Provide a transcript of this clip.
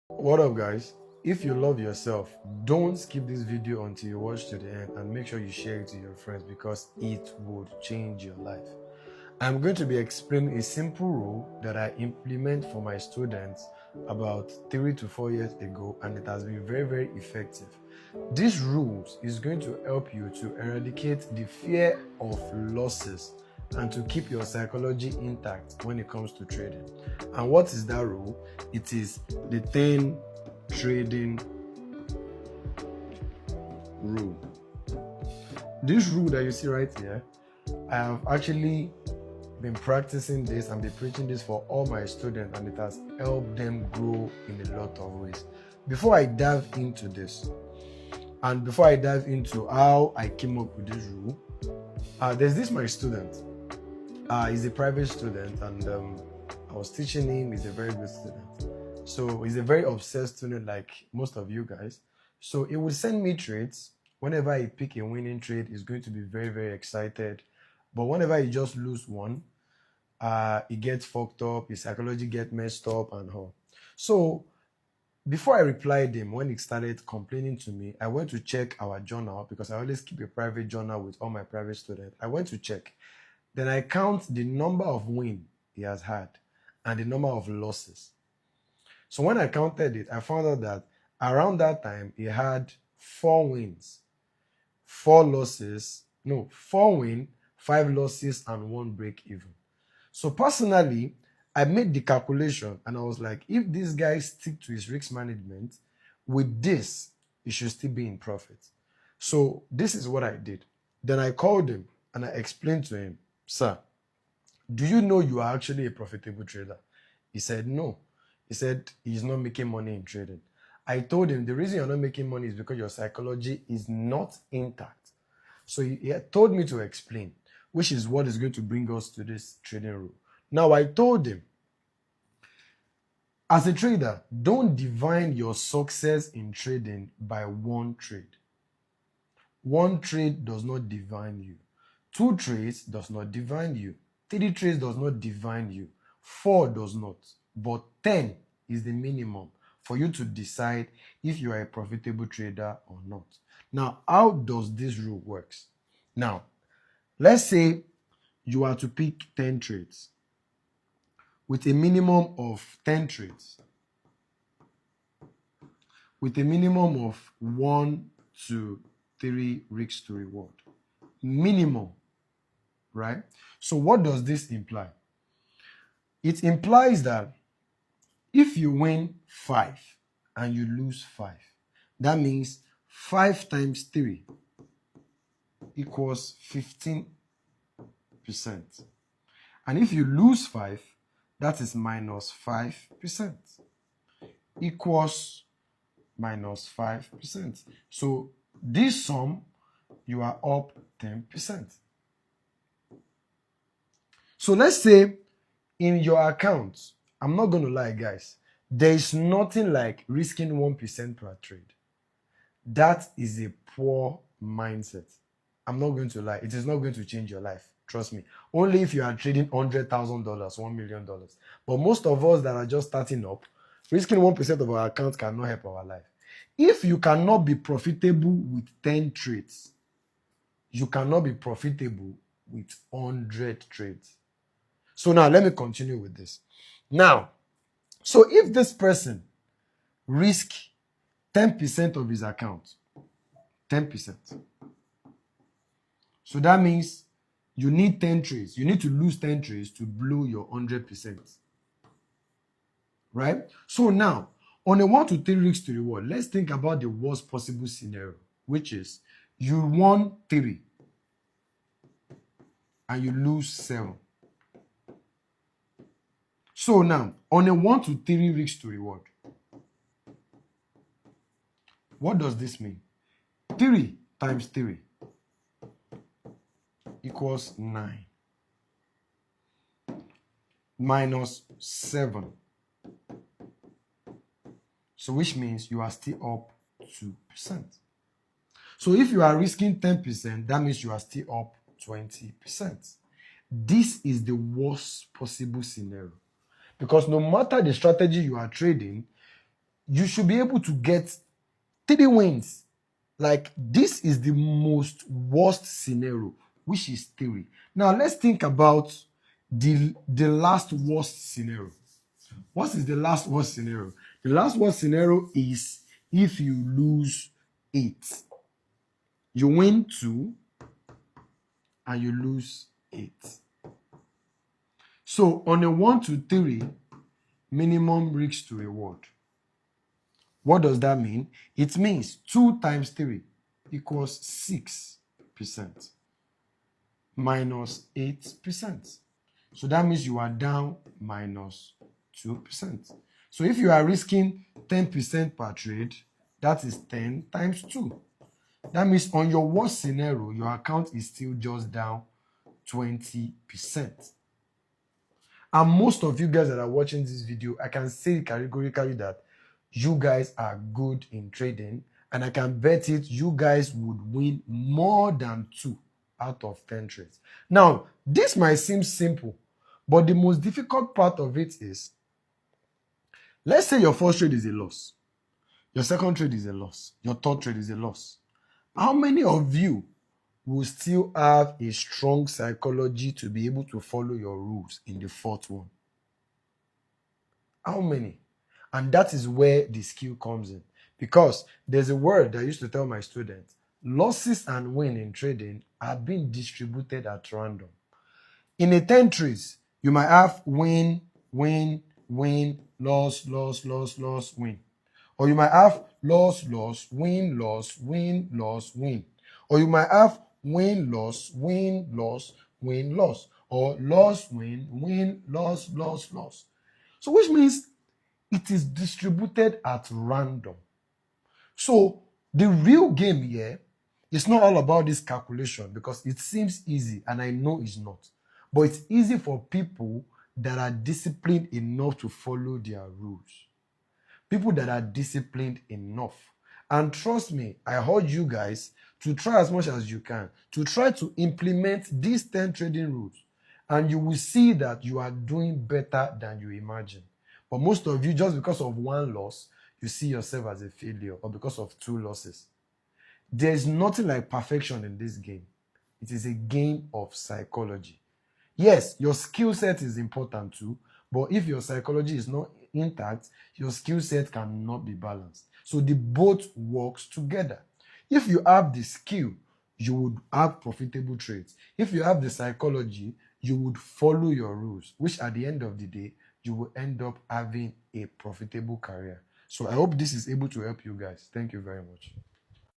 What up, guys? If you love yourself, don't skip this video until you watch to the end, and make sure you share it to your friends because it would change your life. I'm going to be explaining a simple rule that I implement for my students about 3 to 4 years ago, and it has been very, very effective. This rule is going to help you to eradicate the fear of losses and to keep your psychology intact when it comes to trading. And what is that rule? It is the 10 trading rule. This rule that you see right here, I have actually been practicing this and been preaching this for all my students, and it has helped them grow in a lot of ways. Before I dive into this, and before I dive into how I came up with this rule, there's this my student. He's a private student, and I was teaching him. He's a very good student. So he's a very obsessed student, like most of you guys. So he would send me trades. Whenever he pick a winning trade, he's going to be very, very excited. But whenever he just lose one, he gets fucked up, his psychology get messed up and all. So before I replied him, when he started complaining to me, I went to check our journal because I always keep a private journal with all my private students. I went to check. Then I count the number of wins he has had and the number of losses. So when I counted it, I found out that around that time he had 4 wins, 4 losses, no, 4 wins, 5 losses, and 1 break even. So personally, I made the calculation and I was like, if this guy stick to his risk management, with this, he should still be in profit. So this is what I did. Then I called him and I explained to him, sir, do you know you are actually a profitable trader? He said, no. He said he's not making money in trading. I told him the reason you're not making money is because your psychology is not intact. So he told me to explain, which is what is going to bring us to this trading rule. Now, I told him, as a trader, don't define your success in trading by one trade. One trade does not define you. 2 trades does not define you. 3 trades does not define you. 4 does not. But 10 is the minimum for you to decide if you are a profitable trader or not. Now, how does this rule works? Now, let's say you are to pick 10 trades with a minimum of 10 trades, with a minimum of 1 to 3 risks to reward. Minimum, right? So what does this imply? It implies that if you win 5 and you lose 5, that means 5 times 3 equals 15%. And if you lose 5, that is minus 5%, equals minus 5%. So this sum, you are up 10%. So let's say in your account, I'm not going to lie, guys, there is nothing like risking 1% per trade. That is a poor mindset. I'm not going to lie. It is not going to change your life. Trust me. Only if you are trading $100,000, $1 million. But most of us that are just starting up, risking 1% of our account cannot help our life. If you cannot be profitable with 10 trades, you cannot be profitable with 100 trades. So now let me continue with this. Now, so if this person risk 10% of his account, 10%. So that means you need 10 trades. You need to lose 10 trades to blow your 100%. Right? So now, on a 1 to 3 risks to reward, let's think about the worst possible scenario, which is you won 3 and you lose 7. So now, on a 1 to 3 risks to reward, what does this mean? 3 times 3 equals 9 minus 7. So which means you are still up 2%. So if you are risking 10%, that means you are still up 20%. This is the worst possible scenario. Because no matter the strategy you are trading, you should be able to get 3 wins. Like, this is the most worst scenario, which is 3. Now, let's think about the last worst scenario. What is the last worst scenario? The last worst scenario is if you lose 8. You win 2 and you lose 8. So on a 1 to 3, minimum risk to reward. What does that mean? It means 2 times 3 equals 6% minus 8%. So that means you are down minus 2%. So if you are risking 10% per trade, that is 10 times 2. That means on your worst scenario, your account is still just down 20%. And most of you guys that are watching this video, I can say categorically that you guys are good in trading, and I can bet it you guys would win more than 2 out of 10 trades. Now, this might seem simple, but the most difficult part of it is, let's say your first trade is a loss, your second trade is a loss, your third trade is a loss. How many of you will still have a strong psychology to be able to follow your rules in the fourth one? How many? And that is where the skill comes in. Because there's a word that I used to tell my students: losses and win in trading are being distributed at random. In a 10 trades, you might have win, win, win, loss, loss, loss, loss, win. Or you might have loss, loss, win, loss, win, loss, win. Or you might have win, loss, win, loss, win, loss. Or loss, win, win, loss, loss, loss. So which means it is distributed at random. So the real game here is not all about this calculation, because it seems easy, and I know it's not. But it's easy for people that are disciplined enough to follow their rules. People that are disciplined enough. And trust me, I urge you guys to try as much as you can to try to implement these 10 trading rules, and you will see that you are doing better than you imagine. But most of you, just because of 1 loss, you see yourself as a failure, or because of 2 losses. There is nothing like perfection in this game. It is a game of psychology. Yes, your skill set is important too, but if your psychology is not intact, your skill set cannot be balanced. So the both works together. If you have the skill, you would have profitable trades. If you have the psychology, you would follow your rules, which at the end of the day, you will end up having a profitable career. So I hope this is able to help you guys. Thank you very much.